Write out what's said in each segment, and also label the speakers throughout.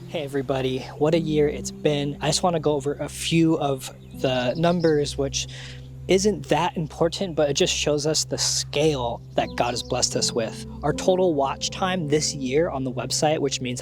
Speaker 1: Hey everybody, what a year it's been. I just want to go over a few of the numbers, which isn't that important, but it just shows us the scale that God has blessed us with. Our total watch time this year on the website, which means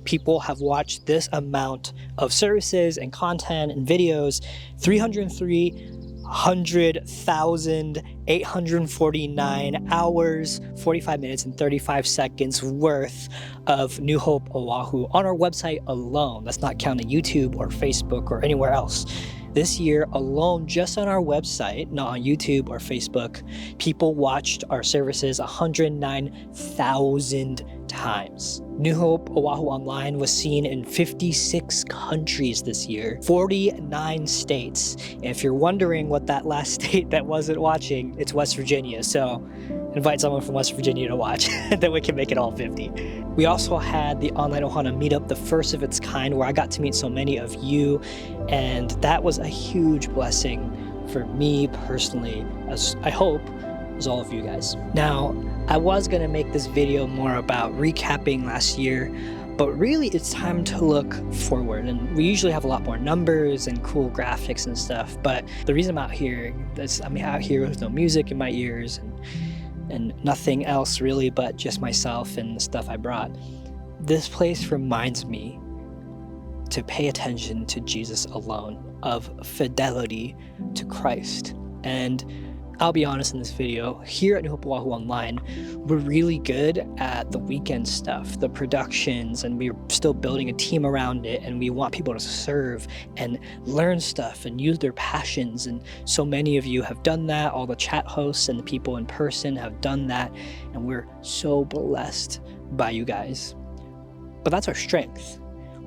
Speaker 1: people have watched this amount of services and content and videos, 303,849 hours, 45 minutes and 35 seconds worth of New Hope Oahu on our website alone. That's not counting YouTube or Facebook or anywhere else. This year alone, just on our website, not on YouTube or Facebook, people watched our services 109,000 times. New Hope Oahu Online was seen in 56 countries this year, 49 states. And if you're wondering what that last state that wasn't watching, it's West Virginia. So invite someone from West Virginia to watch, then we can make it all 50. We also had the online Ohana meetup, the first of its kind, where I got to meet so many of you, and that was a huge blessing for me personally, as I hope as all of you guys. Now, I was gonna make this video more about recapping last year, but really it's time to look forward. And we usually have a lot more numbers and cool graphics and stuff, but the reason I'm out here is I'm out here with no music in my ears and nothing else really but just myself and the stuff I brought. This place reminds me to pay attention to Jesus alone, of fidelity to Christ. And I'll be honest in this video, here at New Hope Oahu Online, we're really good at the weekend stuff, the productions, and we're still building a team around it, and we want people to serve and learn stuff and use their passions. And so many of you have done that. All the chat hosts and the people in person have done that, and we're so blessed by you guys. But that's our strength.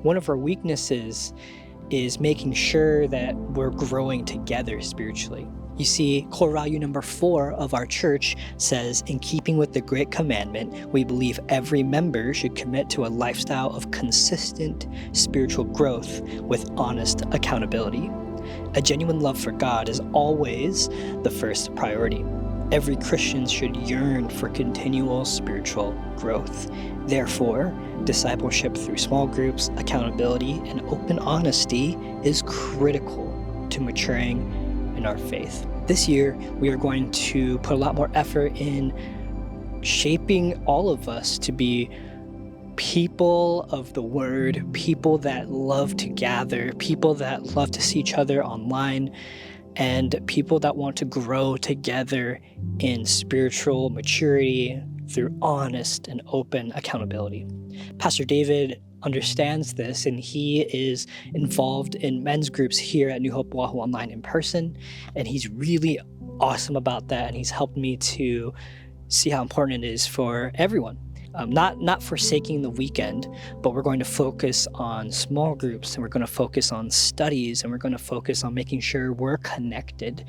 Speaker 1: One of our weaknesses is making sure that we're growing together spiritually. You see, core value number 4 of our church says, in keeping with the Great Commandment, we believe every member should commit to a lifestyle of consistent spiritual growth with honest accountability. A genuine love for God is always the first priority. Every Christian should yearn for continual spiritual growth. Therefore, discipleship through small groups, accountability, and open honesty is critical to maturing in our faith. This year, we are going to put a lot more effort in shaping all of us to be people of the Word, people that love to gather, people that love to see each other online, and people that want to grow together in spiritual maturity through honest and open accountability. Pastor David understands this, and he is involved in men's groups here at New Hope Oahu Online in person, and he's really awesome about that, and he's helped me to see how important it is for everyone. Not forsaking the weekend, but we're going to focus on small groups, and we're going to focus on studies, and we're going to focus on making sure we're connected,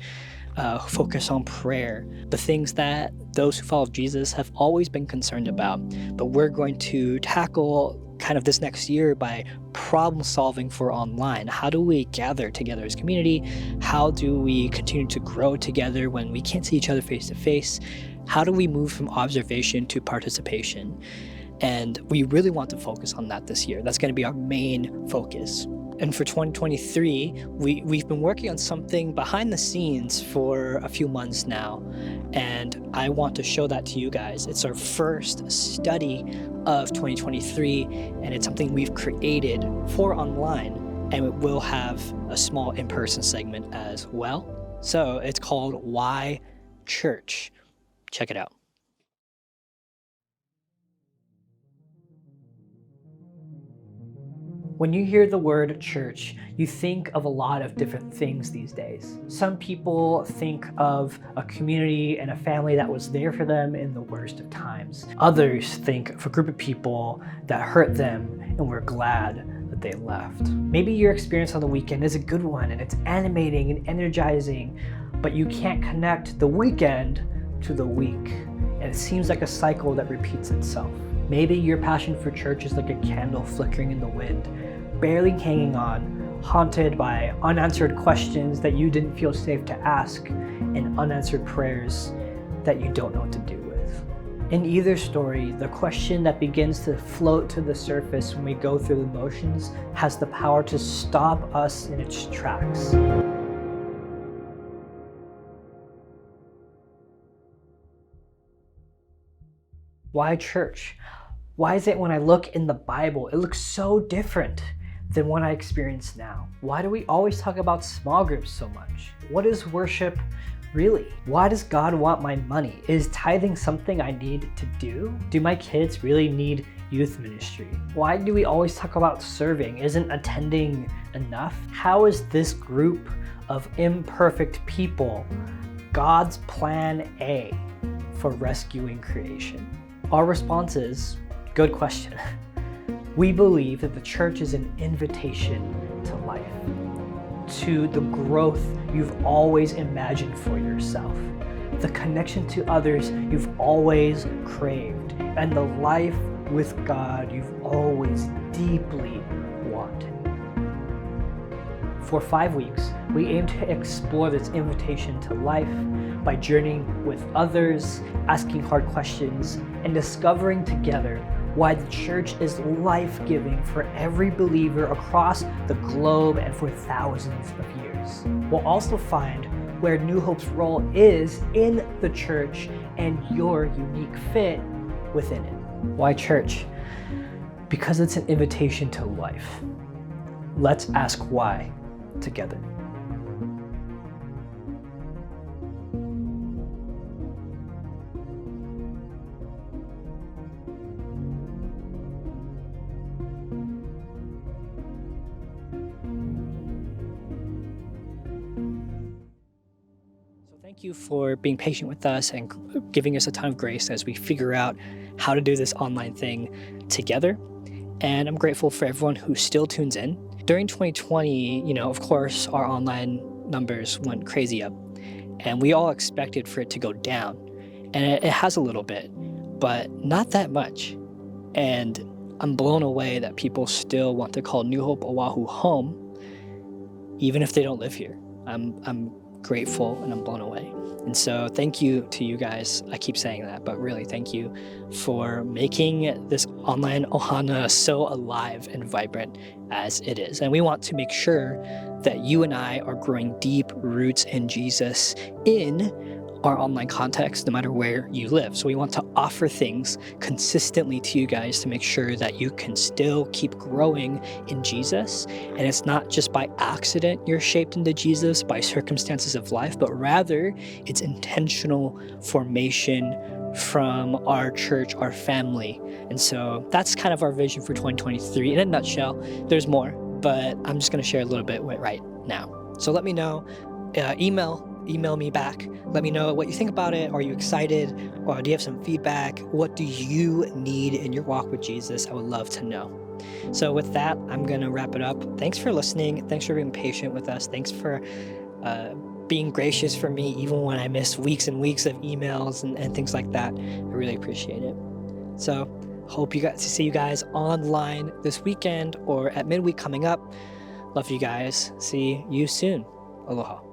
Speaker 1: focus on prayer, the things that those who follow Jesus have always been concerned about. But we're going to tackle kind of this next year by problem solving for online. How do we gather together as community? How do we continue to grow together when we can't see each other face to face? How do we move from observation to participation? And we really want to focus on that this year. That's going to be our main focus. And for 2023, we've been working on something behind the scenes for a few months now, and I want to show that to you guys. It's our first study of 2023, and it's something we've created for online, and it will have a small in-person segment as well. So it's called Why Church. Check it out. When you hear the word church, you think of a lot of different things these days. Some people think of a community and a family that was there for them in the worst of times. Others think of a group of people that hurt them and were glad that they left. Maybe your experience on the weekend is a good one and it's animating and energizing, but you can't connect the weekend to the week. And it seems like a cycle that repeats itself. Maybe your passion for church is like a candle flickering in the wind, barely hanging on, haunted by unanswered questions that you didn't feel safe to ask and unanswered prayers that you don't know what to do with. In either story, the question that begins to float to the surface when we go through the motions has the power to stop us in its tracks. Why church? Why is it when I look in the Bible, it looks so different than what I experience now? Why do we always talk about small groups so much? What is worship really? Why does God want my money? Is tithing something I need to do? Do my kids really need youth ministry? Why do we always talk about serving? Isn't attending enough? How is this group of imperfect people God's plan A for rescuing creation? Our response is, good question. We believe that the church is an invitation to life, to the growth you've always imagined for yourself, the connection to others you've always craved, and the life with God you've always deeply wanted. For 5 weeks, we aim to explore this invitation to life by journeying with others, asking hard questions, and discovering together why the church is life-giving for every believer across the globe and for thousands of years. We'll also find where New Hope's role is in the church and your unique fit within it. Why church? Because it's an invitation to life. Let's ask why together. Thank you for being patient with us and giving us a ton of grace as we figure out how to do this online thing together. And I'm grateful for everyone who still tunes in. During 2020, of course, our online numbers went crazy up, and we all expected for it to go down. And it has a little bit, but not that much. And I'm blown away that people still want to call New Hope Oahu home, even if they don't live here. I'm grateful and I'm blown away. And so thank you to you guys. I keep saying that, but really thank you for making this online ohana so alive and vibrant as it is. And we want to make sure that you and I are growing deep roots in Jesus in our online context, no matter where you live. So we want to offer things consistently to you guys to make sure that you can still keep growing in Jesus. And it's not just by accident you're shaped into Jesus by circumstances of life, but rather it's intentional formation from our church, our family. And so that's kind of our vision for 2023 in a nutshell. There's more, but I'm just going to share a little bit right now. So let me know, email me back. Let me know what you think about it. Are you excited? Or do you have some feedback? What do you need in your walk with Jesus? I would love to know. So with that, I'm going to wrap it up. Thanks for listening. Thanks for being patient with us. Thanks for being gracious for me, even when I miss weeks and weeks of emails and things like that. I really appreciate it. So hope you got to see you guys online this weekend or at midweek coming up. Love you guys. See you soon. Aloha.